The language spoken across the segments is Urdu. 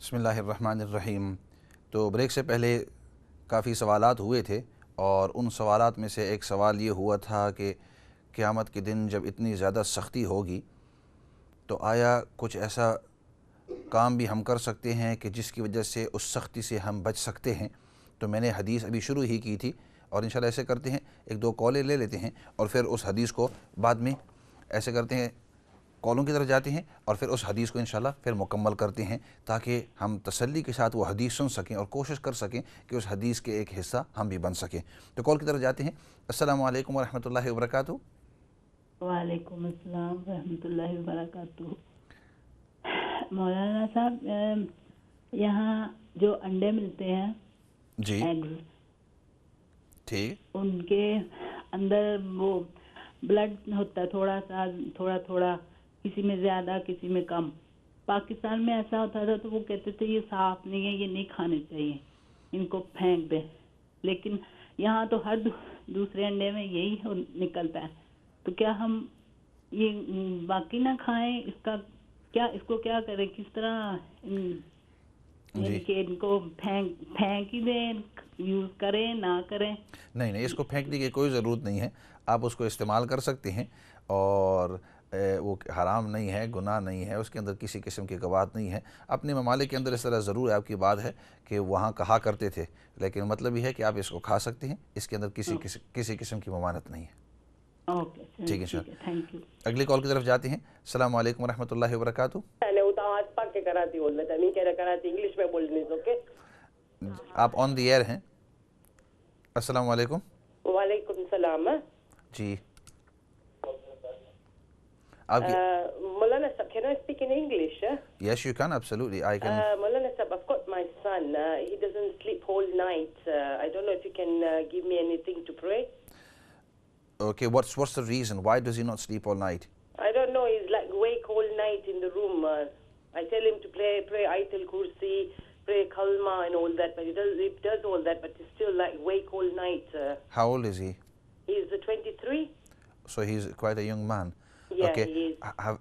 بسم اللہ الرحمن الرحیم۔ تو بریک سے پہلے کافی سوالات ہوئے تھے، اور ان سوالات میں سے ایک سوال یہ ہوا تھا کہ قیامت کے دن جب اتنی زیادہ سختی ہوگی تو آیا کچھ ایسا کام بھی ہم کر سکتے ہیں کہ جس کی وجہ سے اس سختی سے ہم بچ سکتے ہیں؟ تو میں نے حدیث ابھی شروع ہی کی تھی، اور انشاءاللہ ایسے کرتے ہیں، ایک دو کالیں لے لیتے ہیں اور پھر اس حدیث کو بعد میں ایسے کرتے ہیں، کالوں کی طرف جاتے ہیں اور پھر اس حدیث کو انشاءاللہ پھر مکمل کرتے ہیں، تاکہ ہم تسلی کے ساتھ وہ حدیث سن سکیں اور کوشش کر سکیں کہ اس حدیث کے ایک حصہ ہم بھی بن سکیں۔ تو کال کی طرف جاتے ہیں۔ السلام علیکم ورحمۃ اللہ وبرکاتہ۔ وعلیکم السلام ورحمۃ اللہ وبرکاتہ۔ مولانا صاحب، یہاں جو انڈے ملتے ہیں جی ایگز، ٹھیک، ان کے اندر وہ بلڈ ہوتا ہے، تھوڑا تھوڑا، کسی میں زیادہ کسی میں کم۔ پاکستان میں ایسا ہوتا تھا تو وہ کہتے تھے یہ صاف نہیں ہے، یہ نہیں کھانے چاہیے، ان کو پھینک دیں، لیکن یہاں تو ہر دوسرے انڈے میں یہی نکلتا ہے، تو کیا ہم یہ باقی نہ کھائیں؟ اس کو کیا کریں؟ کس طرح یعنی کہ ان کو پھینک ہی دیں، یوز کریں نہ کریں؟ نہیں، اس کو پھینکنے کی کوئی ضرورت نہیں ہے، آپ اس کو استعمال کر سکتے ہیں، اور وہ حرام نہیں ہے، گناہ نہیں ہے، اس کے اندر کسی قسم کی قباحت نہیں ہے۔ اپنے ممالک کے اندر اس طرح ضرور آپ کی بات ہے کہ وہاں کہا کرتے تھے، لیکن مطلب یہ ہے کہ آپ اس کو کھا سکتے ہیں، اس کے اندر کسی قسم کی ممانعت نہیں ہے۔ اوکے، ٹھیک ہے ٹھیک ہے، تھینک یو۔ اگلی کال کی طرف جاتے ہیں۔ السلام علیکم ورحمۃ اللہ وبرکاتہ۔ انگلش میں بولنے اوکے۔ آپ آن دی ایئر ہیں۔ السلام علیکم۔ وعلیکم السلام۔ جی آپ کی مولانا صاحب, can I speak in English? Yes, you can, absolutely. I can. مولانا صاحب, I've got my son. He doesn't sleep whole night. I don't know if you can give me anything to pray. Okay, what's the reason? Why does he not sleep all night? I don't know. He's like wake all night in the room. I tell him to pray Ayatul Kursi, pray Kalma and all that, but he does all that, but he's still like wake all night. How old is he? He's 23. So he's quite a young man. Yeah, okay. he is.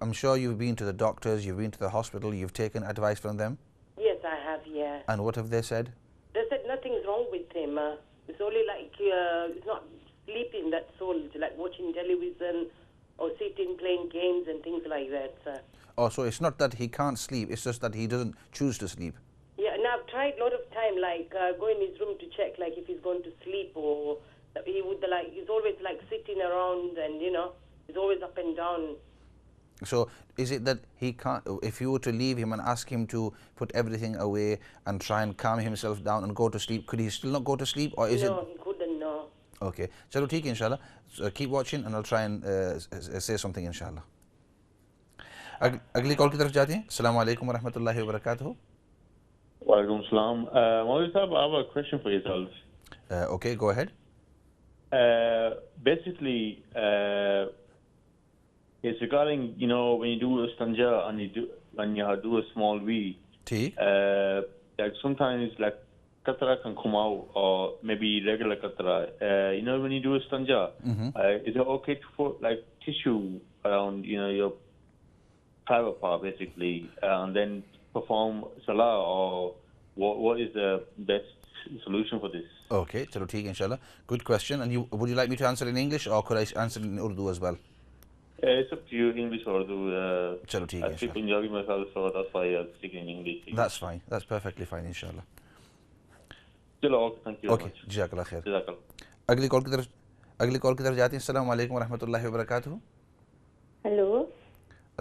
I'm sure you've been to the doctors, you've been to the hospital, you've taken advice from them. Yes, I have, yeah. And what have they said? They said nothing's wrong with him. It's only like he's not sleeping, that's all. Like watching television or sitting playing games and things like that. Oh, so it's not that he can't sleep, it's just that he doesn't choose to sleep. Yeah, and I've tried a lot of time, like go in his room to check like if he's going to sleep, or he would like he's always like sitting around and he's always up and down. So is it that he can't, if you were to leave him and ask him to put everything away and try and calm himself down and go to sleep, could he still not go to sleep, or is No, he couldn't, no. Okay, chalo theek hai inshallah. So keep watching and I'll try and say something inshallah. اگلی کال کی طرف جاتے ہیں۔ السلام علیکم ورحمۃ اللہ وبرکاتہ۔ وعلیکم السلام. Maulvi Sahab, I have a question for yourself. Okay, go ahead. Basically, it's regarding, when you do istanja and you do a small wee, ٹھیک، like sometimes like qatra can come out, or maybe regular qatra. When you do istanja, is it okay to put like tissue around, your private part basically, and then perform salah, or what is the best solution for this? Okay, chalo theek hai inshallah. Good question. And would you like me to answer in English or could I answer in Urdu as well? It's up to you, English or Urdu. Chalo theek hai I speak inshallah. Punjabi myself, so that's why I'm speaking in English. That's fine. That's perfectly fine inshallah. Chalo, okay, thank you very Okay, much. jazakallah khair. Jazakallah. اگلی کال کی طرف جاتے ہیں۔ السلام علیکم ورحمۃ اللہ وبرکاتہ۔ ہلو،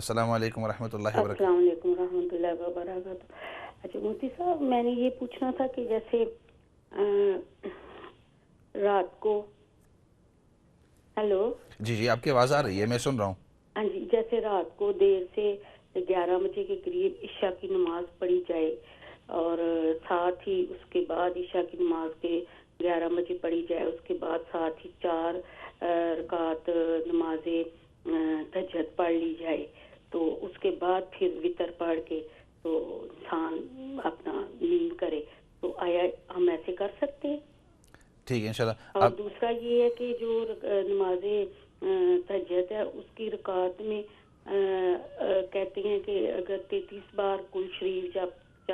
السلام علیکم ورحمۃ اللہ وبرکاتہ۔ السلام علیکم ورحمۃ اللہ وبرکاتہ۔ اچھا مفتی صاحب، میں نے یہ پوچھنا تھا کہ جیسے رات کو، ہلو جی آپ کی آواز آ رہی ہے، میں سن رہا ہوں۔ ہاں جی، جیسے رات کو دیر سے 11 بجے کے قریب عشاء کی نماز پڑھی جائے، اور ساتھ ہی اس کے بعد عشاء کی نماز کے 11 بجے پڑھی جائے، اس کے بعد ساتھ ہی 4 رکعت نماز تہجد پڑھ لی جائے، تو اس کے بعد پھر وتر پڑھ کے تو انسان اپنا نیند کرے، تو آیا ہم ایسے کر سکتے ہیں؟ ٹھیک ہے انشاءاللہ۔ اور دوسرا یہ ہے کہ جو نماز تہجد ہے اس کی رکعت میں کہتے ہیں کہ اگر 33 بار کل شریف جب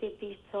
3300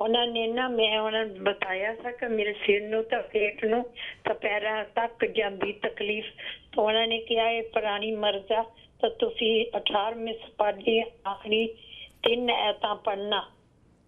ਉਹਨਾਂ ਨੇ ਨਾ ਮੈਂ ਉਹਨਾਂ ਨੂੰ ਬਤਾਇਆ ਸੀ ਕਿ ਮੇਰੇ ਸਿਰ ਨੂੰ ਤਾਂ ਪੇਟ ਨੂੰ ਤਾਂ ਪੈਰਾਂ ਤੱਕ ਜਾਂਦੀ ਤਕਲੀਫ, ਤਾਂ ਉਹਨਾਂ ਨੇ ਕਿਹਾ ਇਹ ਪੁਰਾਣੀ ਮਰਜ਼ ਆ, ਤਾਂ ਤੁਸੀਂ 18ਵੇਂ ਸਪਾਡੀ ਆਖਰੀ 3 ਐਤਾਂ ਪੜ੍ਹਨਾ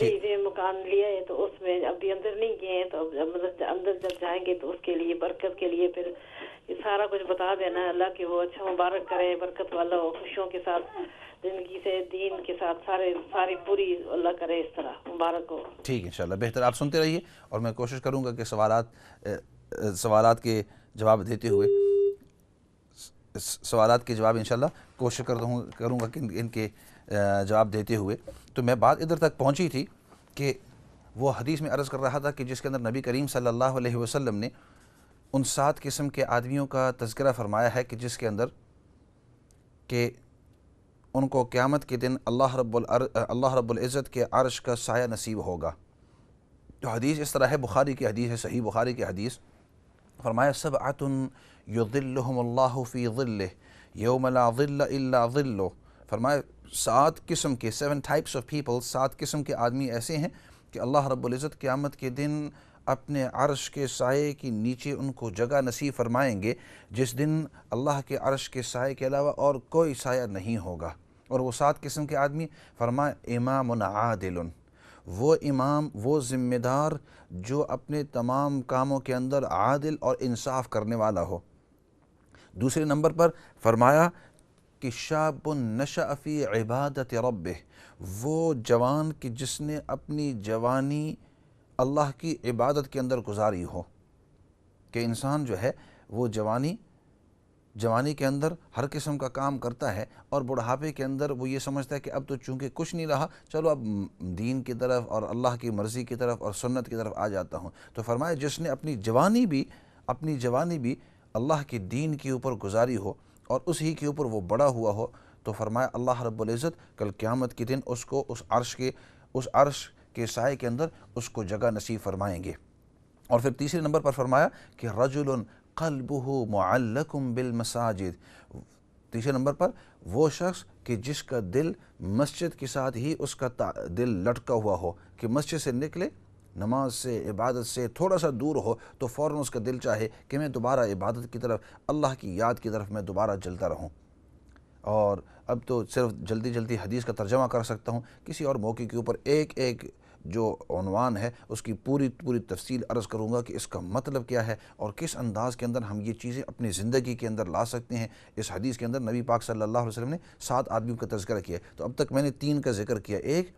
جی جی مکان لیا ہے تو اس میں ابھی اندر نہیں گئے ہیں، تو مطلب اندر جب جائیں گے تو اس کے لیے برکت کے لیے پھر یہ سارا کچھ بتا دینا ہے. اللہ کہ وہ اچھا مبارک کرے، برکت والا ہو، خوشیوں کے ساتھ زندگی سے دین کے ساتھ ساری پوری اللہ کرے، اس طرح مبارک ہو. ٹھیک ہے انشاءاللہ. بہتر آپ سنتے رہیے اور میں کوشش کروں گا کہ سوالات کے جواب دیتے ہوئے سوالات کے جواب انشاءاللہ کوشش کروں گا کہ ان کے جواب دیتے ہوئے. تو میں بات ادھر تک پہنچی تھی کہ وہ حدیث میں عرض کر رہا تھا کہ جس کے اندر نبی کریم صلی اللہ علیہ وسلم نے ان 7 قسم کے آدمیوں کا تذکرہ فرمایا ہے کہ جس کے اندر کہ ان کو قیامت کے دن اللہ رب العزت کے عرش کا سایہ نصیب ہوگا. تو حدیث اس طرح ہے، بخاری کی حدیث ہے، صحیح بخاری کی حدیث. فرمایا سبعۃ یظلہم اللہ فی ظلہ یوم لا ظل الا ظلہ. فرمایا 7 قسم کے 7 types of people، 7 قسم کے آدمی ایسے ہیں کہ اللہ رب العزت قیامت کے دن اپنے عرش کے سائے کے نیچے ان کو جگہ نصیب فرمائیں گے، جس دن اللہ کے عرش کے سائے کے علاوہ اور کوئی سایہ نہیں ہوگا. اور وہ 7 قسم کے آدمی فرمایا امام عادل، وہ امام، وہ ذمہ دار جو اپنے تمام کاموں کے اندر عادل اور انصاف کرنے والا ہو. دوسرے نمبر پر فرمایا کہ شاب نشأ فی عبادت ربہ، وہ جوان کہ جس نے اپنی جوانی اللہ کی عبادت کے اندر گزاری ہو. کہ انسان جو ہے وہ جوانی کے اندر ہر قسم کا کام کرتا ہے اور بڑھاپے کے اندر وہ یہ سمجھتا ہے کہ اب تو چونکہ کچھ نہیں رہا، چلو اب دین کی طرف اور اللہ کی مرضی کی طرف اور سنت کی طرف آ جاتا ہوں. تو فرمایا جس نے اپنی جوانی بھی اللہ کے دین کے اوپر گزاری ہو اور اسی کے اوپر وہ بڑا ہوا ہو، تو فرمایا اللہ رب العزت کل قیامت کے دن اس کو اس عرش کے سائے کے اندر اس کو جگہ نصیب فرمائیں گے. اور پھر تیسرے نمبر پر فرمایا کہ رجل قلبہ معلق بالمساجد. تیسرے نمبر پر وہ شخص کہ جس کا دل مسجد کے ساتھ ہی اس کا دل لٹکا ہوا ہو، کہ مسجد سے نکلے، نماز سے، عبادت سے تھوڑا سا دور ہو تو فوراً اس کا دل چاہے کہ میں دوبارہ عبادت کی طرف، اللہ کی یاد کی طرف میں دوبارہ چلتا رہوں. اور اب تو صرف جلدی حدیث کا ترجمہ کر سکتا ہوں، کسی اور موقع کے اوپر ایک جو عنوان ہے اس کی پوری تفصیل عرض کروں گا کہ اس کا مطلب کیا ہے اور کس انداز کے اندر ہم یہ چیزیں اپنی زندگی کے اندر لا سکتے ہیں. اس حدیث کے اندر نبی پاک صلی اللہ علیہ وسلم نے 7 آدمیوں کا تذکرہ کیا. تو اب تک میں نے 3 کا ذکر کیا. ایک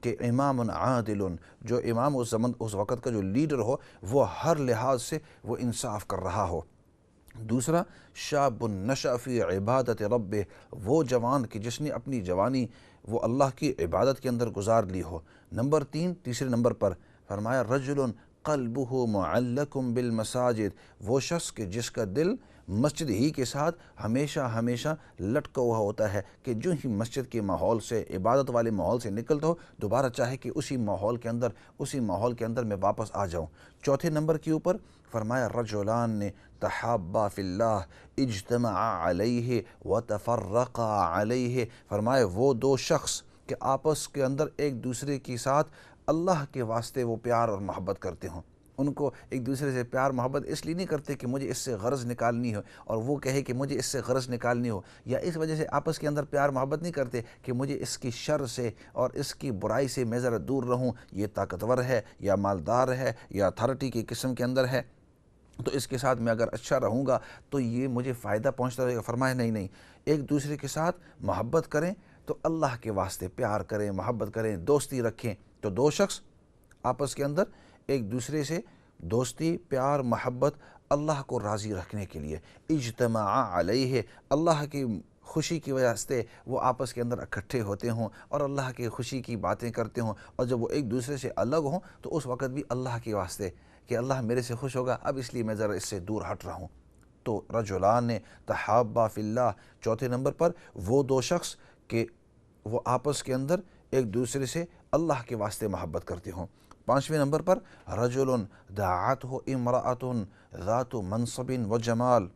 کہ امام عادل، جو امام اس وقت کا جو لیڈر ہو وہ ہر لحاظ سے وہ انصاف کر رہا ہو. دوسرا شاب نشأ فی عبادت ربہ، وہ جوان کہ جس نے اپنی جوانی وہ اللہ کی عبادت کے اندر گزار لی ہو. نمبر 3، تیسرے نمبر پر فرمایا رجل قلبہ معلق بالمساجد، وہ شخص کہ جس کا دل مسجد ہی کے ساتھ ہمیشہ لٹکا ہوا ہوتا ہے، کہ جو ہی مسجد کے ماحول سے، عبادت والے ماحول سے نکلتا ہو دوبارہ چاہے کہ اسی ماحول کے اندر میں واپس آ جاؤں. چوتھے نمبر کے اوپر فرمایا رجلان نے تحابا فی اللہ اجتمعا علیہ وتفرقا علیہ. فرمایا وہ 2 شخص کہ آپس کے اندر ایک دوسرے کے ساتھ اللہ کے واسطے وہ پیار اور محبت کرتے ہوں. ان کو ایک دوسرے سے پیار محبت اس لیے نہیں کرتے کہ مجھے اس سے غرض نکالنی ہو اور وہ کہے کہ مجھے اس سے غرض نکالنی ہو، یا اس وجہ سے آپس کے اندر پیار محبت نہیں کرتے کہ مجھے اس کی شر سے اور اس کی برائی سے میں ذرا دور رہوں، یہ طاقتور ہے یا مالدار ہے یا اتھارٹی کی قسم کے اندر ہے تو اس کے ساتھ میں اگر اچھا رہوں گا تو یہ مجھے فائدہ پہنچتا رہے گا. فرمایا نہیں، ایک دوسرے کے ساتھ محبت کریں تو اللہ کے واسطے پیار کریں، محبت کریں، دوستی رکھیں. تو 2 شخص آپس کے اندر ایک دوسرے سے دوستی، پیار، محبت اللہ کو راضی رکھنے کے لیے اجتماع علیہ، اللہ کی خوشی کی وجہ سے وہ آپس کے اندر اکٹھے ہوتے ہوں اور اللہ کی خوشی کی باتیں کرتے ہوں. اور جب وہ ایک دوسرے سے الگ ہوں تو اس وقت بھی اللہ کے واسطے کہ اللہ میرے سے خوش ہوگا، اب اس لیے میں ذرا اس سے دور ہٹ رہا ہوں. تو رجلان نے تحابا فی اللہ. چوتھے نمبر پر وہ 2 شخص کہ وہ آپس کے اندر ایک دوسرے سے اللہ کے واسطے محبت کرتے ہوں. 5ویں نمبر پر رجل دعته امرأة ذات منصب و جمال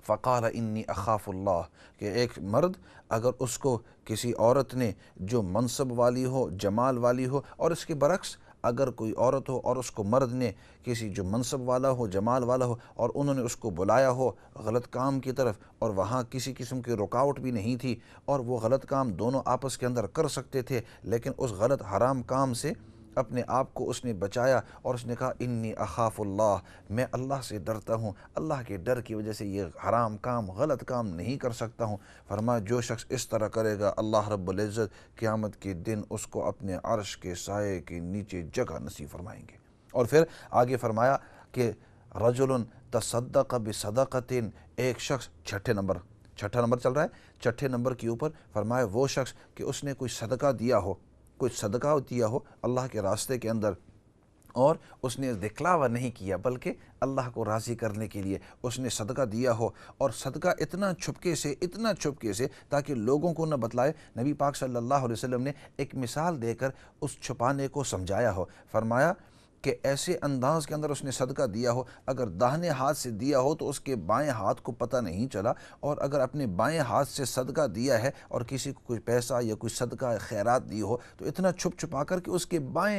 فقال انی اخاف اللہ، کہ ایک مرد اگر اس کو کسی عورت نے جو منصب والی ہو، جمال والی ہو، اور اس کے برعکس اگر کوئی عورت ہو اور اس کو مرد نے کسی جو منصب والا ہو جمال والا ہو اور انہوں نے اس کو بلایا ہو غلط کام کی طرف اور وہاں کسی قسم کی رکاوٹ بھی نہیں تھی اور وہ غلط کام دونوں آپس کے اندر کر سکتے تھے، لیکن اس غلط حرام کام سے اپنے آپ کو اس نے بچایا اور اس نے کہا انی اخاف اللہ، میں اللہ سے ڈرتا ہوں، اللہ کے ڈر کی وجہ سے یہ حرام کام غلط کام نہیں کر سکتا ہوں۔ فرمایا جو شخص اس طرح کرے گا اللہ رب العزت قیامت کے دن اس کو اپنے عرش کے سائے کے نیچے جگہ نصیب فرمائیں گے۔ اور پھر آگے فرمایا کہ رجل تصدق بصدقۃ، ایک شخص چھٹا نمبر چل رہا ہے، چھٹے نمبر کے اوپر فرمایا وہ شخص کہ اس نے کوئی صدقہ دیا ہو، کوئی صدقہ دیا ہو اللہ کے راستے کے اندر، اور اس نے دکھلاوا نہیں کیا بلکہ اللہ کو راضی کرنے کے لیے اس نے صدقہ دیا ہو، اور صدقہ اتنا چھپکے سے تاکہ لوگوں کو نہ بتلائے۔ نبی پاک صلی اللہ علیہ وسلم نے ایک مثال دے کر اس چھپانے کو سمجھایا ہو۔ فرمایا کہ ایسے انداز کے اندر اس نے صدقہ دیا ہو، اگر داہنے ہاتھ سے دیا ہو تو اس کے بائیں ہاتھ کو پتہ نہیں چلا، اور اگر اپنے بائیں ہاتھ سے صدقہ دیا ہے اور کسی کو کوئی پیسہ یا کوئی صدقہ خیرات دی ہو تو اتنا چھپا کر کہ اس کے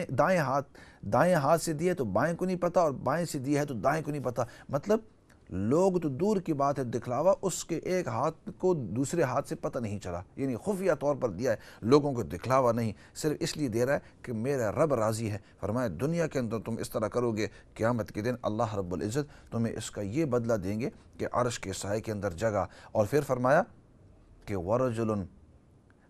دائیں ہاتھ سے دیا تو بائیں کو نہیں پتہ، اور بائیں سے دیا ہے تو دائیں کو نہیں پتہ۔ مطلب لوگ تو دور کی بات ہے، دکھلاوا اس کے ایک ہاتھ کو دوسرے ہاتھ سے پتہ نہیں چلا، یعنی خفیہ طور پر دیا ہے، لوگوں کو دکھلاوا نہیں، صرف اس لیے دے رہا ہے کہ میرا رب راضی ہے۔ فرمایا دنیا کے اندر تم اس طرح کرو گے، قیامت کے دن اللہ رب العزت تمہیں اس کا یہ بدلہ دیں گے کہ عرش کے سائے کے اندر جگہ۔ اور پھر فرمایا کہ ورجل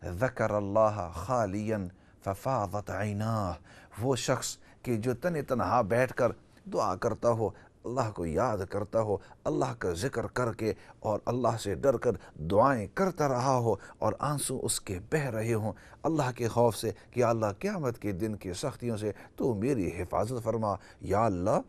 ذکر اللہ خالیا ففاضت عیناہ، وہ شخص کہ جو تنہا بیٹھ کر دعا کرتا ہو، اللہ کو یاد کرتا ہو، اللہ کا ذکر کر کے اور اللہ سے ڈر کر دعائیں کرتا رہا ہو اور آنسو اس کے بہہ رہے ہوں اللہ کے خوف سے کہ یا اللہ قیامت کے دن کی سختیوں سے تو میری حفاظت فرما، یا اللہ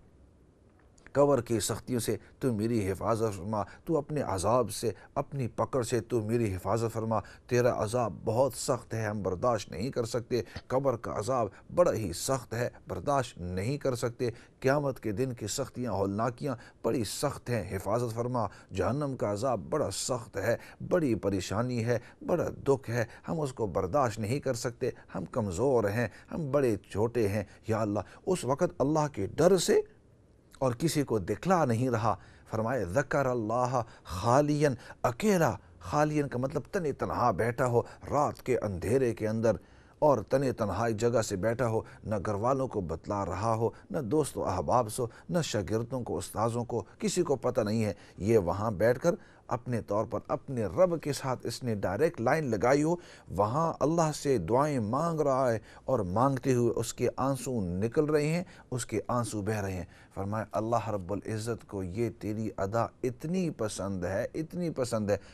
قبر کی سختیوں سے تو میری حفاظت فرما، تو اپنے عذاب سے اپنی پکڑ سے تو میری حفاظت فرما، تیرا عذاب بہت سخت ہے، ہم برداشت نہیں کر سکتے، قبر کا عذاب بڑا ہی سخت ہے، برداشت نہیں کر سکتے، قیامت کے دن کی سختیاں ہولناکیاں بڑی سخت ہیں، حفاظت فرما، جہنم کا عذاب بڑا سخت ہے، بڑی پریشانی ہے، بڑا دکھ ہے، ہم اس کو برداشت نہیں کر سکتے، ہم کمزور ہیں، ہم بڑے چھوٹے ہیں، یا اللہ۔ اس وقت اللہ کے ڈر سے اور کسی کو دکھلا نہیں رہا، فرمائے ذکر اللہ خالین، اکیلا، خالین کا مطلب تنہا بیٹھا ہو رات کے اندھیرے کے اندر، اور تنہا ایک جگہ سے بیٹھا ہو، نہ گھر والوں کو بتلا رہا ہو، نہ دوست و احباب سے، نہ شاگردوں کو، استاذوں کو، کسی کو پتہ نہیں ہے، یہ وہاں بیٹھ کر اپنے طور پر اپنے رب کے ساتھ اس نے ڈائریکٹ لائن لگائی ہو، وہاں اللہ سے دعائیں مانگ رہا ہے، اور مانگتے ہوئے اس کے آنسو نکل رہے ہیں، اس کے آنسو بہہ رہے ہیں۔ فرمایا اللہ رب العزت کو یہ تیری ادا اتنی پسند ہے،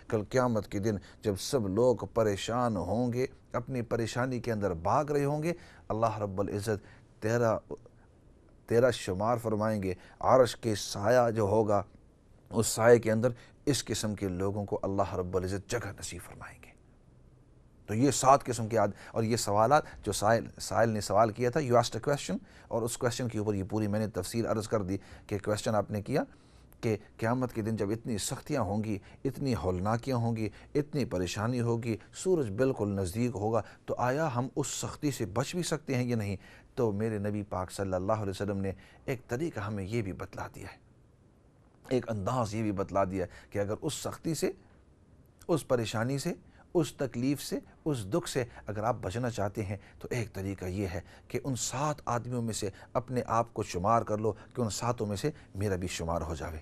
کل قیامت کے دن جب سب لوگ پریشان ہوں گے، اپنی پریشانی کے اندر بھاگ رہے ہوں گے، اللہ رب العزت تیرا شمار فرمائیں گے، عرش کے سایہ جو ہوگا اس سائے کے اندر اس قسم کے لوگوں کو اللہ رب العزت جگہ نصیب فرمائیں گے۔ تو یہ 7 قسم کے اور یہ سوالات جو سائل نے سوال کیا تھا، یو آسکڈ اے کویسچن، اور اس کویسچن کے اوپر یہ پوری میں نے تفصیل عرض کر دی کہ کویسچن آپ نے کیا کہ قیامت کے دن جب اتنی سختیاں ہوں گی، اتنی ہولناکیاں ہوں گی، اتنی پریشانی ہوگی، سورج بالکل نزدیک ہوگا، تو آیا ہم اس سختی سے بچ بھی سکتے ہیں یا نہیں؟ تو میرے نبی پاک صلی اللہ علیہ وسلم نے ایک طریقہ ہمیں یہ بھی بتلا دیا ہے، ایک انداز یہ بھی بتلا دیا ہے کہ اگر اس سختی سے، اس پریشانی سے، اس تکلیف سے، اس دکھ سے اگر آپ بچنا چاہتے ہیں تو ایک طریقہ یہ ہے کہ ان 7 آدمیوں میں سے اپنے آپ کو شمار کر لو کہ ان 7 میں سے میرا بھی شمار ہو جاوے۔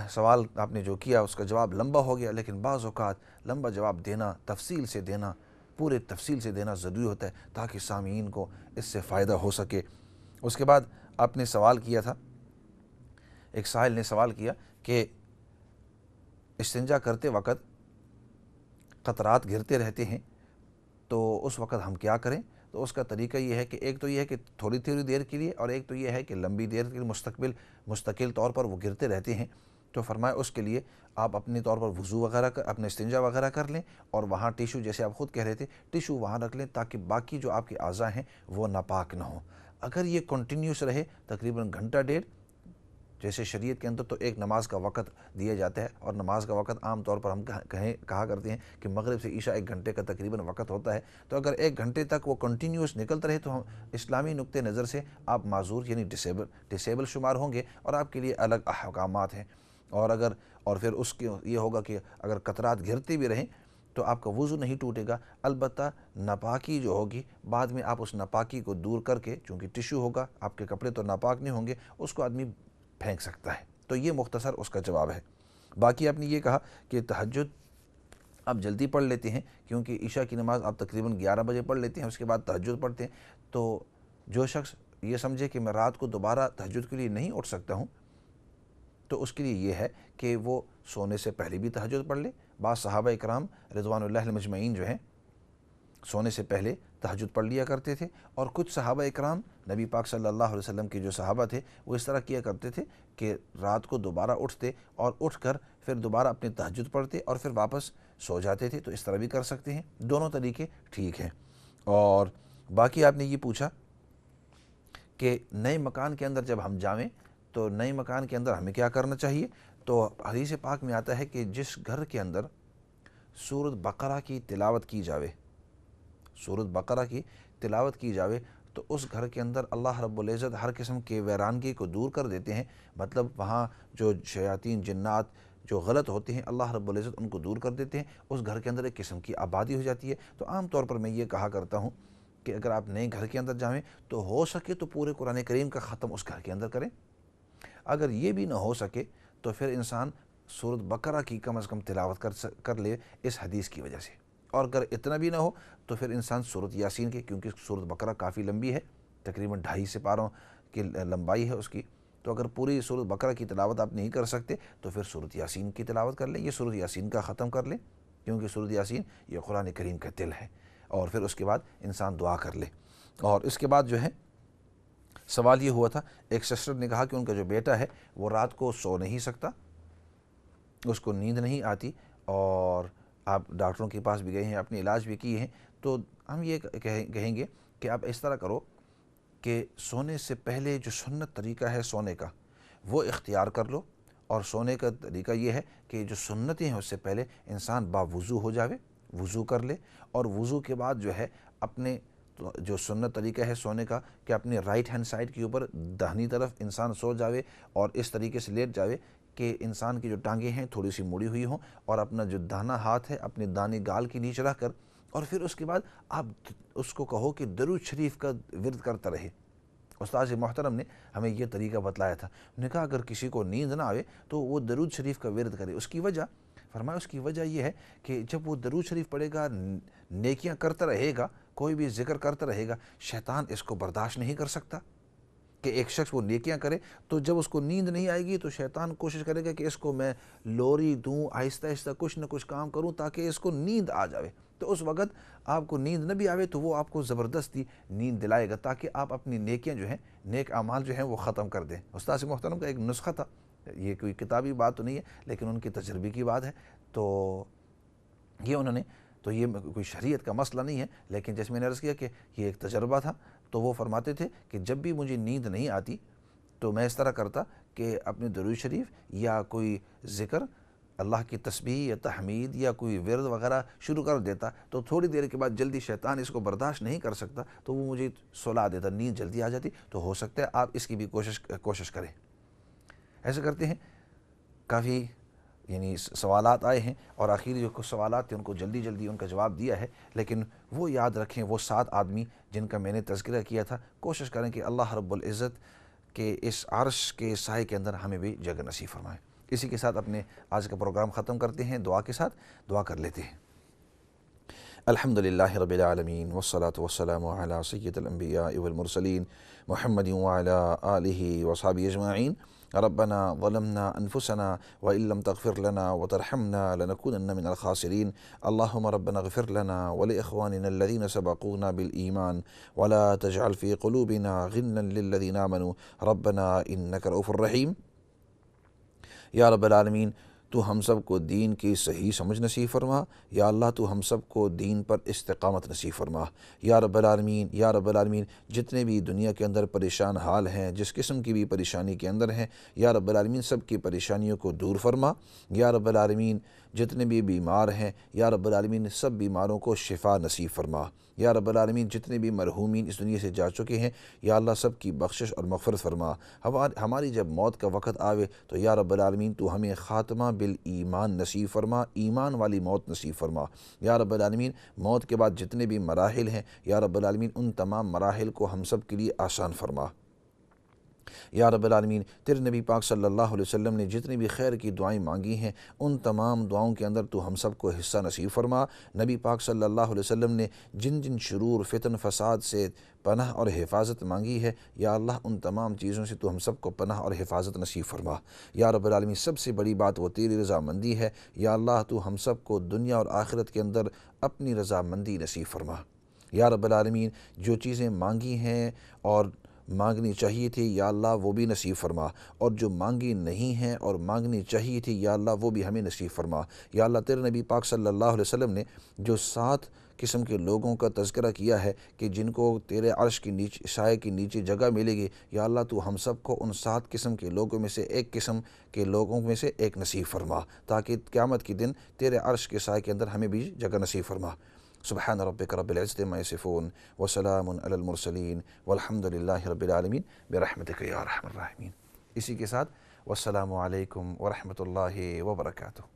سوال آپ نے جو کیا اس کا جواب لمبا ہو گیا، لیکن بعض اوقات لمبا جواب دینا، تفصیل سے دینا، پورے تفصیل سے دینا ضروری ہوتا ہے تاکہ سامعین کو اس سے فائدہ ہو سکے۔ اس کے بعد آپ نے سوال کیا تھا، ایک سائل نے سوال کیا کہ استنجا کرتے وقت قطرات گرتے رہتے ہیں تو اس وقت ہم کیا کریں؟ تو اس کا طریقہ یہ ہے کہ ایک تو یہ ہے کہ تھوڑی دیر کے لیے، اور ایک تو یہ ہے کہ لمبی دیر کے لیے مستقل طور پر وہ گرتے رہتے ہیں۔ تو فرمایا اس کے لیے آپ اپنے طور پر وضو وغیرہ اپنے استنجا وغیرہ کر لیں، اور وہاں ٹیشو، جیسے آپ خود کہہ رہے تھے، ٹیشو وہاں رکھ لیں تاکہ باقی جو آپ کے اعضاء ہیں وہ ناپاک نہ ہوں۔ اگر یہ کنٹینیوس رہے تقریباً گھنٹہ ڈیڑھ، جیسے شریعت کے اندر تو ایک نماز کا وقت دیا جاتا ہے، اور نماز کا وقت عام طور پر ہم کہا کرتے ہیں کہ مغرب سے عشاء 1 گھنٹے کا تقریباً وقت ہوتا ہے، تو اگر 1 گھنٹے تک وہ کنٹینیوس نکلتا رہے تو ہم اسلامی نقطہ نظر سے آپ معذور یعنی ڈسیبل شمار ہوں گے، اور آپ کے لیے الگ احکامات ہیں۔ اور پھر اس کے یہ ہوگا کہ اگر قطرات گرتے بھی رہیں تو آپ کا وضو نہیں ٹوٹے گا، البتہ ناپاکی جو ہوگی بعد میں آپ اس ناپاکی کو دور کر کے، چونکہ ٹیشو ہوگا، آپ کے کپڑے تو ناپاک نہیں ہوں گے، اس کو آدمی پھینک سکتا ہے۔ تو یہ مختصر اس کا جواب ہے۔ باقی آپ نے یہ کہا کہ تہجد آپ جلدی پڑھ لیتے ہیں، کیونکہ عشاء کی نماز آپ تقریباً 11 بجے پڑھ لیتے ہیں، اس کے بعد تہجد پڑھتے ہیں، تو جو شخص یہ سمجھے کہ میں رات کو دوبارہ تہجد کے لیے نہیں اٹھ سکتا ہوں، تو اس کے لیے یہ ہے کہ وہ سونے سے پہلے بھی تہجد پڑھ لے۔ بعض صحابہ اکرام رضوان اللہ علیہم اجمعین جو ہیں سونے سے پہلے تہجد پڑھ لیا کرتے تھے، اور کچھ صحابہ اکرام نبی پاک صلی اللہ علیہ وسلم کے جو صحابہ تھے وہ اس طرح کیا کرتے تھے کہ رات کو دوبارہ اٹھتے اور اٹھ کر پھر دوبارہ اپنے تہجد پڑھتے اور پھر واپس سو جاتے تھے۔ تو اس طرح بھی کر سکتے ہیں، دونوں طریقے ٹھیک ہیں۔ اور باقی آپ نے یہ پوچھا کہ نئے مکان کے اندر جب ہم جائیں تو نئے مکان کے اندر ہمیں کیا کرنا چاہیے، تو حدیث پاک میں آتا ہے کہ جس گھر کے اندر سورۃ بقرہ کی تلاوت کی جاوے، سورۃ بقرہ کی تلاوت کی جاوے، تو اس گھر کے اندر اللہ رب العزت ہر قسم کے ویرانگی کو دور کر دیتے ہیں۔ مطلب وہاں جو شیاطین جنات جو غلط ہوتے ہیں اللہ رب العزت ان کو دور کر دیتے ہیں، اس گھر کے اندر ایک قسم کی آبادی ہو جاتی ہے۔ تو عام طور پر میں یہ کہا کرتا ہوں کہ اگر آپ نئے گھر کے اندر جائیں تو ہو سکے تو پورے قرآن کریم کا ختم اس گھر کے اندر کریں، اگر یہ بھی نہ ہو سکے تو پھر انسان سورۃ بقرہ کی کم از کم تلاوت کر لے اس حدیث کی وجہ سے، اور اگر اتنا بھی نہ ہو تو پھر انسان سورۃ یاسین کی، کیونکہ سورۃ بقرہ کافی لمبی ہے، تقریباً 2.5 سپاروں کی لمبائی ہے اس کی، تو اگر پوری سورۃ بقرہ کی تلاوت آپ نہیں کر سکتے تو پھر سورۃ یاسین کی تلاوت کر لیں، یہ سورۃ یاسین کا ختم کر لیں، کیونکہ سورۃ یاسین یہ قرآن کریم کا دل ہے۔ اور پھر اس کے بعد انسان دعا کر لے۔ اور اس کے بعد جو ہے سوال یہ ہوا تھا، ایک سسٹر نے کہا کہ ان کا جو بیٹا ہے وہ رات کو سو نہیں سکتا، اس کو نیند نہیں آتی، اور آپ ڈاکٹروں کے پاس بھی گئے ہیں، اپنے علاج بھی کیے ہیں، تو ہم یہ کہیں گے کہ آپ اس طرح کرو کہ سونے سے پہلے جو سنت طریقہ ہے سونے کا وہ اختیار کر لو، اور سونے کا طریقہ یہ ہے کہ جو سنتیں ہیں اس سے پہلے انسان باوضو ہو جاوے، وضو کر لے، اور وضو کے بعد جو ہے اپنے جو سنت طریقہ ہے سونے کا کہ اپنے رائٹ ہینڈ سائڈ کے اوپر داہنی طرف انسان سو جاوے، اور اس طریقے سے لیٹ جاوے کہ انسان کی جو ٹانگیں ہیں تھوڑی سی مڑی ہوئی ہوں، اور اپنا جو دانا ہاتھ ہے اپنے دانے گال کے نیچے رکھ کر، اور پھر اس کے بعد آپ اس کو کہو کہ درود شریف کا ورد کرتا رہے۔ استاد محترم نے ہمیں یہ طریقہ بتلایا تھا، انہوں نے کہا اگر کسی کو نیند نہ آئے تو وہ درود شریف کا ورد کرے۔ اس کی وجہ فرمایا، اس کی وجہ یہ ہے کہ جب وہ درود شریف پڑھے گا، نیکیاں کرتا رہے گا، کوئی بھی ذکر کرتا رہے گا، شیطان اس کو برداشت نہیں کر سکتا کہ ایک شخص وہ نیکیاں کرے، تو جب اس کو نیند نہیں آئے گی تو شیطان کوشش کرے گا کہ اس کو میں لوری دوں، آہستہ آہستہ کچھ نہ کچھ کام کروں تاکہ اس کو نیند آ جاوے۔ تو اس وقت آپ کو نیند نہ بھی آوے تو وہ آپ کو زبردستی نیند دلائے گا تاکہ آپ اپنی نیکیاں جو ہیں، نیک اعمال جو ہیں وہ ختم کر دیں۔ استاد محترم کا ایک نسخہ تھا، یہ کوئی کتابی بات تو نہیں ہے لیکن ان کی تجربے کی بات ہے، تو یہ انہوں نے، تو یہ کوئی شریعت کا مسئلہ نہیں ہے، لیکن جیسے میں نے عرض کیا کہ یہ ایک تجربہ تھا، تو وہ فرماتے تھے کہ جب بھی مجھے نیند نہیں آتی تو میں اس طرح کرتا کہ اپنے درود شریف یا کوئی ذکر، اللہ کی تسبیح یا تحمید یا کوئی ورد وغیرہ شروع کر دیتا، تو تھوڑی دیر کے بعد جلدی شیطان اس کو برداشت نہیں کر سکتا تو وہ مجھے سلا دیتا، نیند جلدی آ جاتی۔ تو ہو سکتا ہے آپ اس کی بھی کوشش کریں۔ ایسے کرتے ہیں، کافی یعنی سوالات آئے ہیں، اور آخری جو کچھ سوالات تھے ان کو جلدی ان کا جواب دیا ہے، لیکن وہ یاد رکھیں، وہ 7 آدمی جن کا میں نے تذکرہ کیا تھا، کوشش کریں کہ اللہ رب العزت کے اس عرش کے سائے کے اندر ہمیں بھی جگہ نصیب فرمائے۔ اسی کے ساتھ اپنے آج کا پروگرام ختم کرتے ہیں، دعا کے ساتھ دعا کر لیتے ہیں۔ الحمدللہ رب العالمین والصلاة والسلام علی سید الانبیاء والمرسلین محمد وعلی آلہ وصحبہ اجمعین۔ ربنا ظلمنا انفسنا وان لم تغفر لنا وترحمنا لنكونن من الخاسرين اللهم ربنا اغفر لنا ولاخواننا الذين سبقونا بالايمان ولا تجعل في قلوبنا غلا للذين امنوا ربنا انك رؤوف رحيم۔ یا رب العالمین، تو ہم سب کو دین کی صحیح سمجھ نصیب فرما، یا اللہ تو ہم سب کو دین پر استقامت نصیب فرما، یا رب العالمین، یا رب العالمین جتنے بھی دنیا کے اندر پریشان حال ہیں، جس قسم کی بھی پریشانی کے اندر ہیں، یا رب العالمین سب کی پریشانیوں کو دور فرما، یا رب العالمین جتنے بھی بیمار ہیں، یا رب العالمین سب بیماروں کو شفا نصیب فرما، یا رب العالمین جتنے بھی مرحومین اس دنیا سے جا چکے ہیں، یا اللہ سب کی بخشش اور مغفرت فرما۔ ہماری جب موت کا وقت آوے تو یا رب العالمین تو ہمیں خاتمہ بالایمان نصیب فرما، ایمان والی موت نصیب فرما۔ یا رب العالمین موت کے بعد جتنے بھی مراحل ہیں، یا رب العالمین ان تمام مراحل کو ہم سب کے لیے آسان فرما۔ یا رب العالمین تیرے نبی پاک صلی اللہ علیہ وسلم نے جتنی بھی خیر کی دعائیں مانگی ہیں، ان تمام دعاؤں کے اندر تو ہم سب کو حصہ نصیب فرما۔ نبی پاک صلی اللہ علیہ وسلم نے جن جن شرور، فتن، فساد سے پناہ اور حفاظت مانگی ہے، یا اللہ ان تمام چیزوں سے تو ہم سب کو پناہ اور حفاظت نصیب فرما۔ یا رب العالمین سب سے بڑی بات وہ تیری رضامندی ہے، یا اللہ تو ہم سب کو دنیا اور آخرت کے اندر اپنی رضامندی نصیب فرما۔ یا رب العالمین جو چیزیں مانگی ہیں اور مانگنی چاہیے تھی، یا اللہ وہ بھی نصیب فرما، اور جو مانگی نہیں ہیں اور مانگنی چاہیے تھی، یا اللہ وہ بھی ہمیں نصیب فرما۔ یا اللہ تیرے نبی پاک صلی اللہ علیہ وسلم نے جو 7 قسم کے لوگوں کا تذکرہ کیا ہے کہ جن کو تیرے عرش کی نیچے، سائے کی نیچے جگہ ملے گی، یا اللہ تو ہم سب کو ان 7 قسم کے لوگوں میں سے ایک قسم کے لوگوں میں سے ایک نصیب فرما، تاکہ قیامت کے دن تیرے عرش کے سائے کے اندر ہمیں بھی جگہ نصیب فرما۔ سبحان ربک رب العزت عما یصفون وسلام علی المرسلین والحمد للہ رب العالمین برحمتک یا ارحم الراحمین۔ اسی کے ساتھ والسلام علیکم ورحمۃ اللہ وبرکاتہ۔